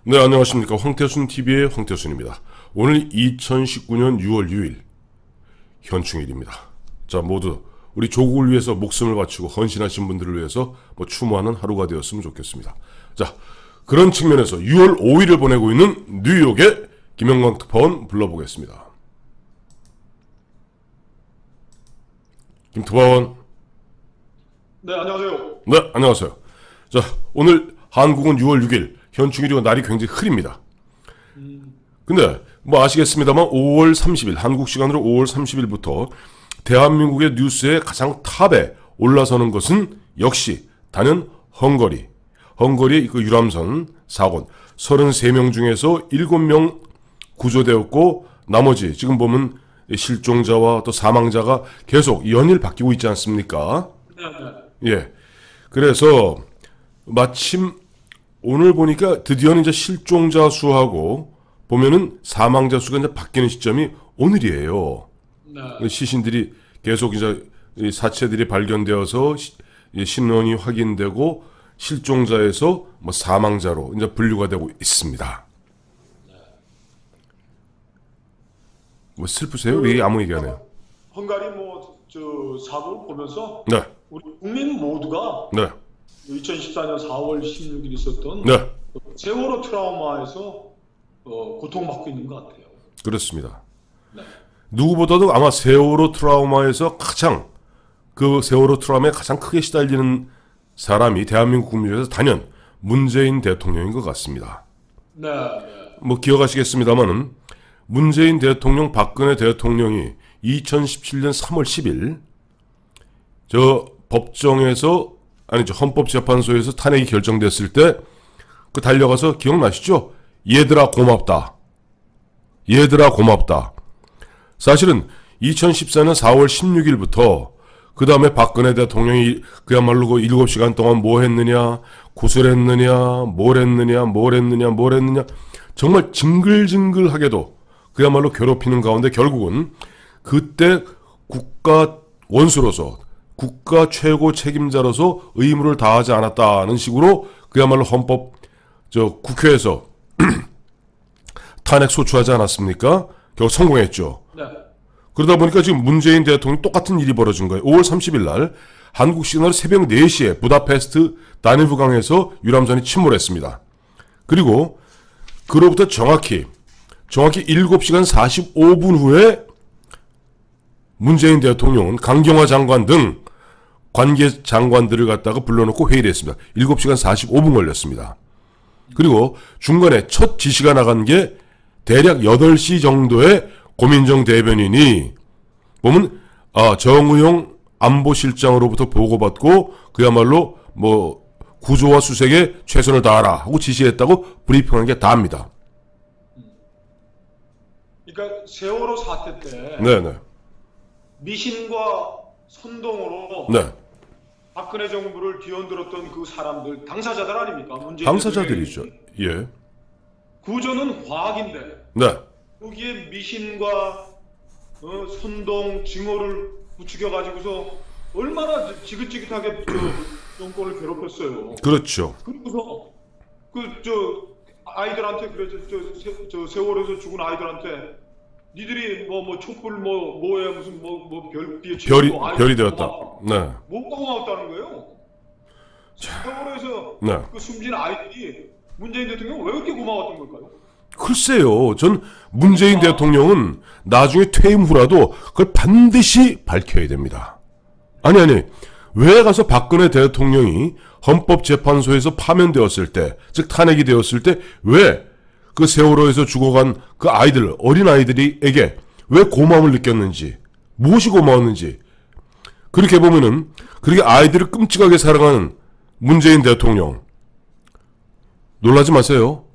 네, 안녕하십니까. 황태순TV의 황태순입니다. 오늘 2019년 6월 6일 현충일입니다. 자, 모두 우리 조국을 위해서 목숨을 바치고 헌신하신 분들을 위해서 추모하는 하루가 되었으면 좋겠습니다. 자, 그런 측면에서 6월 5일을 보내고 있는 뉴욕의 김영광 특파원 불러보겠습니다. 김 특파원. 네, 안녕하세요. 네, 안녕하세요. 자, 오늘 한국은 6월 6일 현충일이고 날이 굉장히 흐립니다. 근데 아시겠습니다만 5월 30일 한국 시간으로 5월 30일부터 대한민국의 뉴스의 가장 탑에 올라서는 것은 역시 단연 헝거리의 그 유람선 사고 33명 중에서 7명 구조되었고 나머지 지금 보면 실종자와 또 사망자가 계속 연일 바뀌고 있지 않습니까? 예. 그래서 마침 오늘 보니까 드디어는 이제 실종자 수하고 보면은 사망자 수가 이제 바뀌는 시점이 오늘이에요. 시신들이 계속 이제 사체들이 발견되어서 신원이 확인되고 실종자에서 사망자로 이제 분류가 되고 있습니다. 슬프세요? 왜 아무 얘기 안 해요? 헝가리 사고를 보면서 네. 우리 국민 모두가 네. 2014년 4월 16일 있었던 네. 세월호 트라우마에서 고통받고 있는 것 같아요. 그렇습니다. 네. 누구보다도 아마 세월호 트라우마에서 그 세월호 트라우마에 가장 크게 시달리는 사람이 대한민국 국민에서 단연 문재인 대통령인 것 같습니다. 네. 기억하시겠습니다만은 문재인 대통령, 박근혜 대통령이 2017년 3월 10일 헌법재판소에서 탄핵이 결정됐을 때 달려가서 기억나시죠? 얘들아 고맙다. 사실은 2014년 4월 16일부터 그 다음에 박근혜 대통령이 그야말로 7시간 동안 뭐 했느냐, 구술했느냐, 뭘 했느냐, 정말 징글징글하게도 그야말로 괴롭히는 가운데 결국은 그때 국가 원수로서 국가 최고 책임자로서 의무를 다하지 않았다는 식으로 그야말로 국회에서 탄핵 소추하지 않았습니까? 결국 성공했죠. 네. 그러다 보니까 지금 문재인 대통령이 똑같은 일이 벌어진 거예요. 5월 30일 날 한국 시간으로 새벽 4시에 부다페스트 다뉴브강에서 유람선이 침몰했습니다. 그리고 그로부터 정확히 7시간 45분 후에 문재인 대통령은 강경화 장관 등 관계 장관들을 갖다가 불러놓고 회의를 했습니다. 7시간 45분 걸렸습니다. 그리고 중간에 첫 지시가 나간 게 대략 8시 정도에 고민정 대변인이 보면 정의용 안보실장으로부터 보고받고 그야말로 구조와 수색에 최선을 다하라 하고 지시했다고 브리핑한 게 다입니다. 그러니까 세월호 사태 때 네네. 미신과 선동으로 네. 박근혜 정부를 뒤흔들었던 그 사람들 당사자들 아닙니까? 문재인 당사자들이죠. 예. 구조는 과학인데 네. 거기에 미신과 선동, 증오를 부추겨가지고서 얼마나 지긋지긋하게 정권을 괴롭혔어요. 그렇죠. 그리고서 아이들한테 세월에서 죽은 아이들한테 니들이 촛불 뭐에 무슨 별빛에 별이 되었다. 네. 뭐가 고마웠다는 거예요. 세월에서 네. 그 숨진 아이들이 문재인 대통령 왜 그렇게 고마웠던 걸까요? 글쎄요. 전 문재인 대통령은 나중에 퇴임 후라도 그걸 반드시 밝혀야 됩니다. 아니 왜 가서 박근혜 대통령이 헌법재판소에서 파면되었을 때, 즉 탄핵이 되었을 때 왜 그 세월호에서 죽어간 그 아이들, 어린 아이들에게 왜 고마움을 느꼈는지, 무엇이 고마웠는지, 그렇게 보면은 그렇게 아이들을 끔찍하게 사랑하는 문재인 대통령 놀라지 마세요.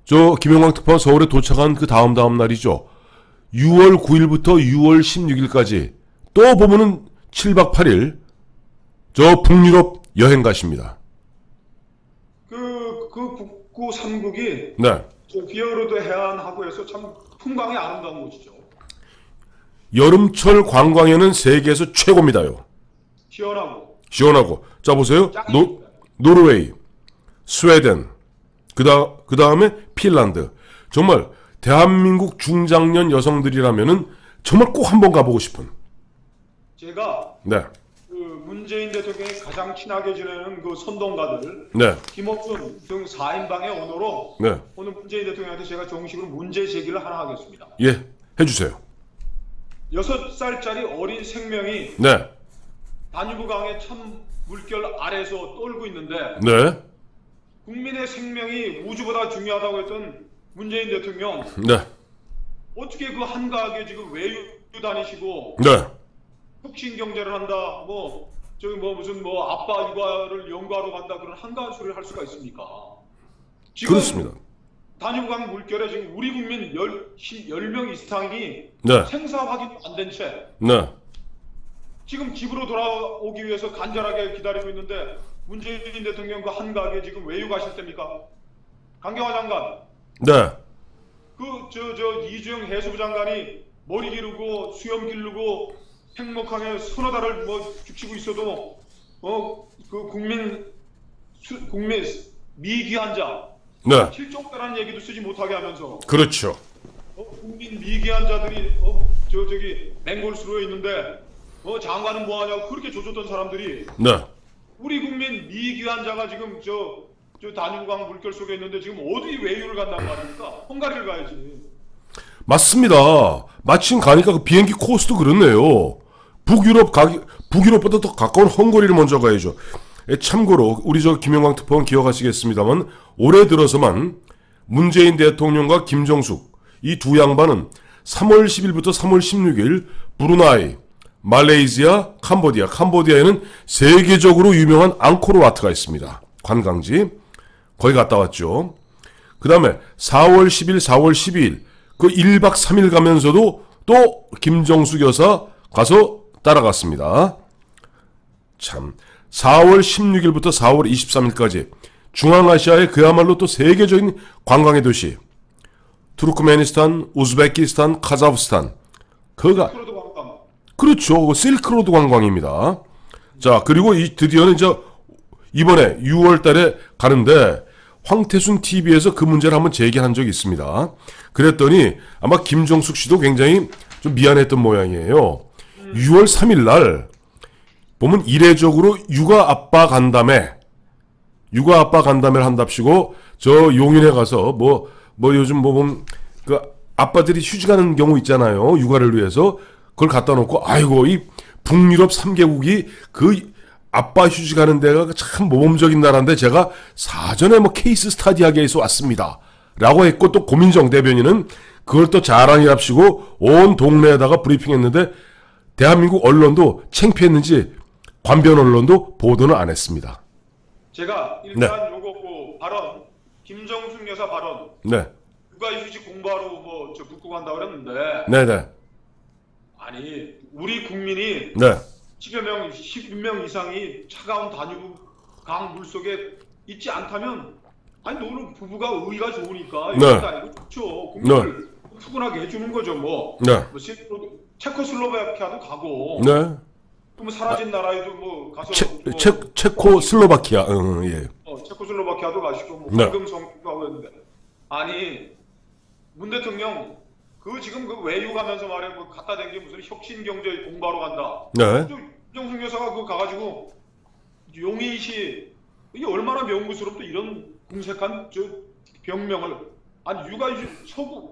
김영광 특파원 서울에 도착한 그 다음 날이죠. 6월 9일부터 6월 16일까지 또 보면은 7박 8일 북유럽 여행 가십니다. 그 북구 3국이 네. 피어르드 해안하고 해서 참 풍광이 아름다운 곳이죠. 여름철 관광에는 세계에서 최고입니다요. 시원하고. 자 보세요. 노르웨이, 스웨덴, 그 다음에 핀란드. 정말 대한민국 중장년 여성들이라면은 정말 꼭 한번 가보고 싶은. 제가 네. 그 문재인 대통령이 가장 친하게 지내는 그 선동가들, 네. 김옥순 등 4인방의 언어로 네. 오늘 문재인 대통령한테 제가 정식으로 문제 제기를 하나 하겠습니다. 예. 해주세요. 6살짜리 어린 생명이 네. 다뉴브 강의 참 물결 아래서 떨고 있는데 네. 국민의 생명이 우주보다 중요하다고 했던 문재인 대통령 네. 어떻게 그 한가하게 지금 외유 다니시고 네. 혁신 경제를 한다 저기 무슨 아빠 육아를 연구하러 간다 그런 한가한 소리를 할 수가 있습니까? 지금 그렇습니다. 다뉴강 물결에 지금 우리 국민 10명 이상이 네. 생사 확인 안 된 채 네. 지금 집으로 돌아오기 위해서 간절하게 기다리고 있는데 문재인 대통령 그 한가하게 지금 외유 가실 때입니까? 강경화 장관, 네. 이주영 해수부 장관이 머리 기르고 수염 기르고 행복하게 서너 달을 죽치고 있어도 그 국민 미귀한 자 네. 실종자라는 얘기도 쓰지 못하게 하면서 그렇죠. 국민 미귀한 자들이 저기 맹골수로에 있는데 장관은 뭐하냐고 그렇게 조졌던 사람들이 네. 우리 국민 미귀한 자가 지금 저 다뉴강 물결 속에 있는데 지금 어디 외유를 간단 말입니까? 헝가리를 가야지. 맞습니다. 마침 가니까 그 비행기 코스도 그렇네요. 북유럽보다 더 가까운 헝가리를 먼저 가야죠. 참고로 우리 김영광 특파원 기억하시겠습니다만 올해 들어서만 문재인 대통령과 김정숙 이 두 양반은 3월 10일부터 3월 16일 브루나이, 말레이시아, 캄보디아에는 세계적으로 유명한 앙코르와트가 있습니다. 관광지. 거기 갔다 왔죠. 그 다음에 4월 10일, 4월 12일 그 1박 3일 가면서도 또 김정숙 여사 가서 따라갔습니다. 참 4월 16일부터 4월 23일까지 중앙아시아의 그야말로 또 세계적인 관광의 도시 투르크메니스탄, 우즈베키스탄, 카자흐스탄 그가 그렇죠. 실크로드 관광입니다. 자 그리고 드디어는 이번에 6월달에 가는데 황태순 TV에서 그 문제를 한번 제기한 적이 있습니다. 그랬더니 아마 김정숙 씨도 굉장히 좀 미안했던 모양이에요. 6월 3일 날 보면 이례적으로 육아 아빠 간담회를 한답시고 저 용인에 가서 요즘 보면 그 아빠들이 휴직 가는 경우 있잖아요. 육아를 위해서 그걸 갖다 놓고 아이고 이 북유럽 3개국이 그 아빠 휴직하는 데가 참 모범적인 나라인데 제가 사전에 케이스 스타디하게 해서 왔습니다. 라고 했고 또 고민정 대변인은 그걸 또 자랑이랍시고 온 동네에다가 브리핑했는데 대한민국 언론도 창피했는지 관변 언론도 보도는 안 했습니다. 제가 일단 요거 발언 김정숙 여사 발언 네. 육아휴직 공부하러 북구 간다고 그랬는데 네네. 아니 우리 국민이 네. 10명 이상이 차가운 다뉴브 강 물속에 있지 않다면 아니 너는 부부가 의가 좋으니까 네. 이거 아니고 좋죠. 국민을 푸근하게 해주는 거죠. 네. 체코슬로바키아도 가고 네. 또 사라진 나라에도 가서 체코슬로바키아 예. 체코슬로바키아도 가시고 네. 황금성도 하고 했는데 아니 문 대통령 지금 외유 가면서 말해 갖다 댄 게 무슨 혁신 경제 공부하러 간다. 네. 김정숙 여사가 가가지고 용인시 이게 얼마나 명구스럽다 이런 궁색한 병명을 아니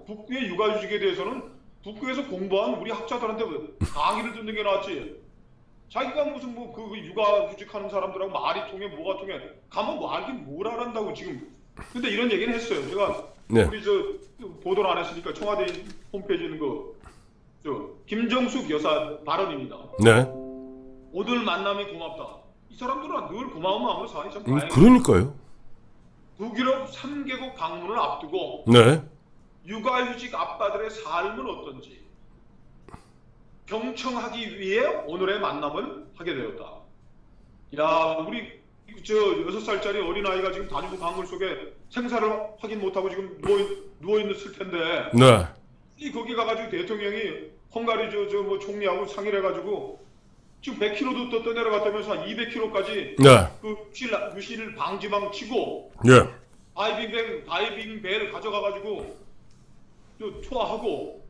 북구의 육아휴직에 대해서는 북구에서 공부한 우리 학자들한테 강의를 듣는 게 낫지. 자기가 무슨 육아휴직하는 사람들하고 말이 통해 뭐가 통해 가면 알긴 뭘 알한다고 지금. 근데 이런 얘기는 했어요. 제가 네. 우리 보도를 안 했으니까 청와대 홈페이지에 있는 김정숙 여사 발언입니다. 네. 오늘 만남이 고맙다. 이 사람들은 늘 고마운 마음으로 사니 참 다행이에요. 그러니까요. 북유럽 3개국 방문을 앞두고 네. 육아휴직 아빠들의 삶은 어떤지 경청하기 위해 오늘의 만남을 하게 되었다. 야, 우리 6살짜리 어린아이가 지금 다뉴브 강물 속에 생사를 확인 못하고 지금 누워있을 텐데 네. 거기 가가지고 대통령이 헝가리 총리하고 상의를 해가지고 지금 100km도 더 내려갔다면서 한 200km까지 네. 그 유실 방지망 치고 예. 다이빙 배를 가져가가지고 투하하고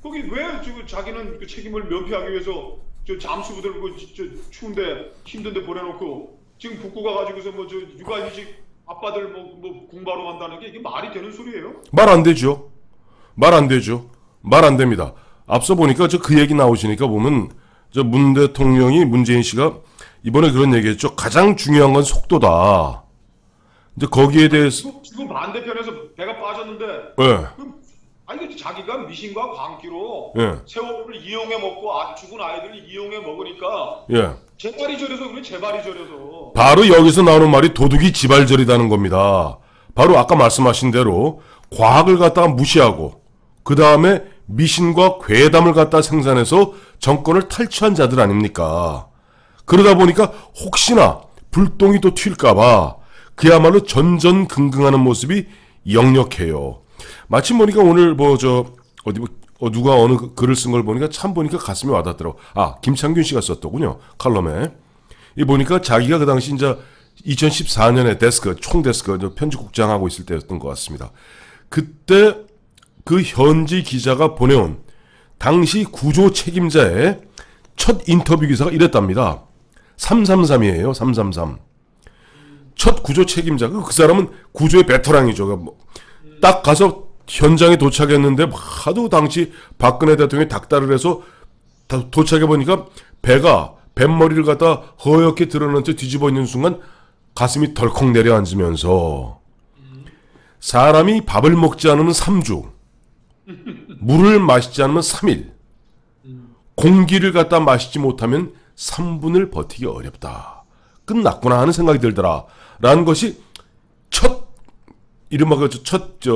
거기 왜 지금 자기는 그 책임을 면피하기 위해서 저 잠수부들 저 추운데 힘든데 보내놓고 지금 북구 가가지고서 뭐 저 육아휴직 아빠들 뭐 공부하러 간다는 게 이게 말이 되는 소리예요? 말 안 되죠. 말 안 되죠. 말 안 됩니다. 앞서 보니까 저 그 얘기 나오시니까 보면 저 문 대통령이 문재인 씨가 이번에 그런 얘기했죠. 가장 중요한 건 속도다. 이제 거기에 대해서 지금 반대편에서 배가 빠졌는데 예. 아니 자기가 미신과 광기로 예. 세월호를 이용해 먹고 죽은 아이들을 이용해 먹으니까 예. 제발이 저려서 그래 제발이 저려서 바로 여기서 나오는 말이 도둑이 지발절이다는 겁니다. 바로 아까 말씀하신 대로 과학을 갖다가 무시하고 그 다음에 미신과 괴담을 갖다 생산해서 정권을 탈취한 자들 아닙니까? 그러다 보니까 혹시나 불똥이 또 튈까봐 그야말로 전전긍긍하는 모습이 역력해요. 마침 보니까 오늘 누가 어느 글을 쓴 걸 보니까 참 보니까 가슴이 와닿더라고. 김창균 씨가 썼더군요. 칼럼에. 이 보니까 자기가 그 당시 이제 2014년에 총 데스크 편집국장 하고 있을 때였던 것 같습니다. 그때 그 현지 기자가 보내온 당시 구조 책임자의 첫 인터뷰 기사가 이랬답니다. 333이에요. 333. 첫 구조 책임자. 그 사람은 구조의 베테랑이죠. 딱 가서 현장에 도착했는데 하도 당시 박근혜 대통령이 닥달을 해서 도착해보니까 배가 뱃머리를 갖다 허옇게 드러난 채 뒤집어 있는 순간 가슴이 덜컥 내려앉으면서 사람이 밥을 먹지 않으면 3주, 물을 마시지 않으면 3일, 공기를 갖다 마시지 못하면 3분을 버티기 어렵다. 끝났구나 하는 생각이 들더라. 라는 것이 이른바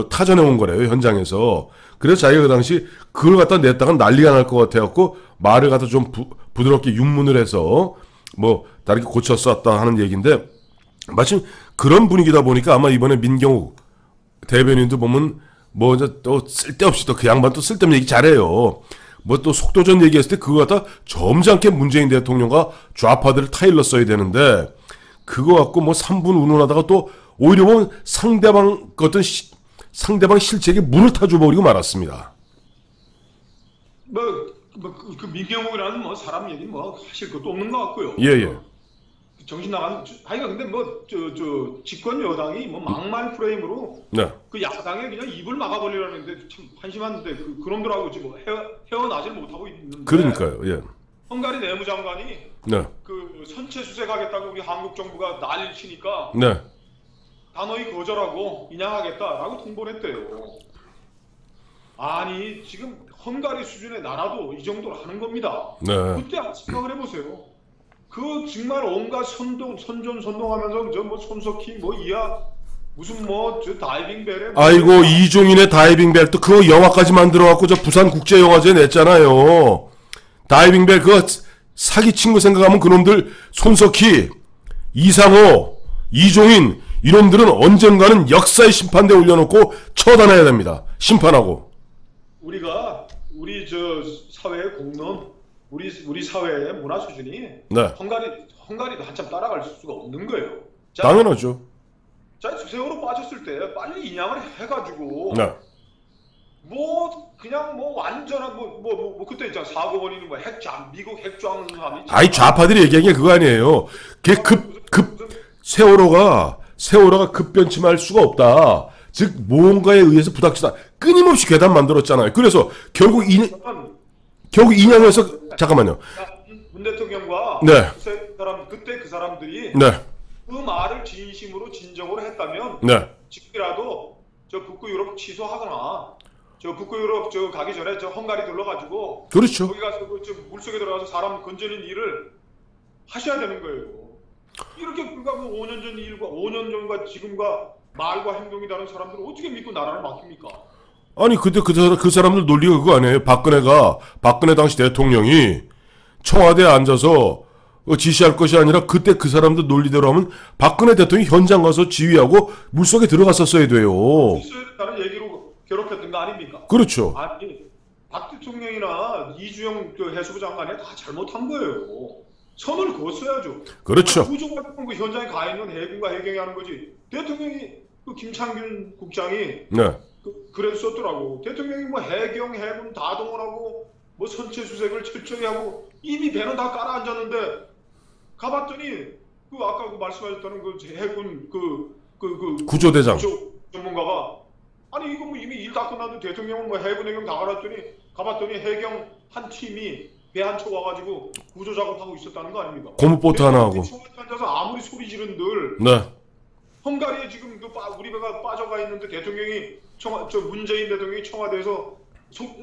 타전에 온 거래요, 현장에서. 그래서 자기가 그 당시 그걸 갖다 냈다가 난리가 날 것 같아갖고 말을 갖다 좀 부드럽게 윤문을 해서 다르게 고쳤었다 하는 얘기인데 마침 그런 분위기다 보니까 아마 이번에 민경욱 대변인도 보면 이제 또 쓸데없이 또 그 양반 또 쓸데없는 얘기 잘해요. 또 속도전 얘기했을 때 그거 갖다 점잖게 문재인 대통령과 좌파들을 타일러 써야 되는데 그거 갖고 3분 운운하다가 또 오히려 보면 상대방 실책에 물을 타줘버리고 말았습니다. 그 민경욱이라는 사람 얘기는 하실 것도 없는 것 같고요. 예. 정신 나간 근데 집권 여당이 막말 프레임으로 네. 그 야당에 그냥 입을 막아버리라는데 참 한심한데 그놈들하고 지금 헤어나질 못하고 있는데. 그러니까요. 예. 헝가리 내무장관이 네. 그 선체 수색하겠다고 우리 한국 정부가 난리를 치니까 네. 단호히 거절하고 인양하겠다라고 통보를 했대요. 아니 지금 헝가리 수준의 나라도 이 정도로 하는 겁니다. 네. 그때 생각을 해보세요. 그 정말 온갖 선동하면서 손석희 이하 무슨 다이빙 벨에 아이고 이종인의 다이빙 벨 또 그거 영화까지 만들어갖고 저 부산국제영화제에 냈잖아요. 다이빙 벨 그거 사기 친구 생각하면 그놈들 손석희, 이상호, 이종인 이놈들은 언젠가는 역사의 심판대에 올려놓고 처단해야 됩니다. 심판하고. 우리 사회의 공론, 우리 사회의 문화 수준이 네. 헝가리도 한참 따라갈 수가 없는 거예요. 당연하죠. 자, 세월호 빠졌을 때 빨리 인양을 해가지고 네. 그냥 완전한 그때 있잖아 사고 원인은 미국 핵잠수함이 좌파들이 얘기한 게 그거 아니에요. 세월호가 급변침할 수가 없다. 즉 뭔가에 의해서 부닥치다 끊임없이 괴담 만들었잖아요. 그래서 결국 인양해서 잠깐만요. 문 대통령과 네. 그때 그 사람들이 네. 그 말을 진심으로 진정으로 했다면 네. 지금이라도 북구 유럽 취소하거나 북구 유럽 가기 전에 헝가리 들러가지고 그렇죠. 거기 가서 물속에 들어가서 사람 건지는 일을 하셔야 되는 거예요. 이렇게 불과 5년 전 일과 5년 전과 지금과 말과 행동이 다른 사람들은 어떻게 믿고 나라를 맡깁니까? 아니 그때 그 사람들 논리가 그거 아니에요. 박근혜 당시 대통령이 청와대에 앉아서 지시할 것이 아니라 그때 그 사람들 논리대로 하면 박근혜 대통령이 현장 가서 지휘하고 물속에 들어갔었어야 돼요. 있어야 된다는 얘기로 괴롭혔던 거 아닙니까? 그렇죠. 아니 박 대통령이나 이주영 해수부 장관이 다 잘못한 거예요. 선을 그었어야죠. 그렇죠. 구조가 그 현장에 가 있는 해군과 해경이 하는 거지. 대통령이 그 김창균 국장이 네. 그래도 썼더라고. 대통령이 뭐 해경, 해군 다 동원하고 뭐 선체 수색을 철저히 하고 이미 배는 다 깔아앉았는데 가봤더니 그 아까 그 말씀하셨다는 그 해군 구조대장 구조 전문가가 아니 이거 뭐 이미 일 다 끝났는데 대통령은 뭐 해군 해경 다 갈았더니 가봤더니 해경 한 팀이 배 한 척 와가지고 구조 작업하고 있었다는 거 아닙니까? 고무보트 하나 하고. 청와대 앉아서 아무리 소리 지른들 네. 헝가리에 지금 우리 배가 빠져가 있는데 대통령이 문재인 대통령이 청와대에서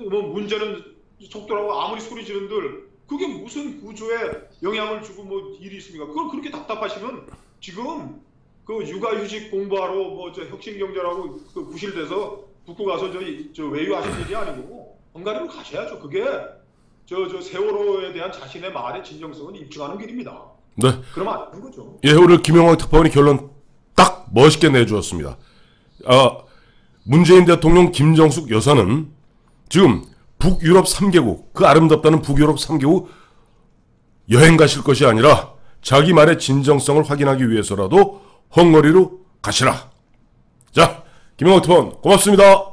뭐 문제는 속도라고 아무리 소리 지른들 그게 무슨 구조에 영향을 주고 뭐 일이 있습니까? 그걸 그렇게 답답하시면 지금 그 육아휴직 공부하러 뭐 저 혁신경제라고 그 구실돼서 북구 가서 저 외유하실 일이 아니고 헝가리로 가셔야죠. 그게 저 세월호에 대한 자신의 말의 진정성을 입증하는 길입니다. 네. 그러면 안 되는 거죠. 예, 오늘 김영환 특파원이 결론 딱 멋있게 내주었습니다. 문재인 대통령 김정숙 여사는 지금 북유럽 3개국, 그 아름답다는 북유럽 3개국 여행 가실 것이 아니라 자기 말의 진정성을 확인하기 위해서라도 헝가리로 가시라. 자, 김영환 특파원 고맙습니다.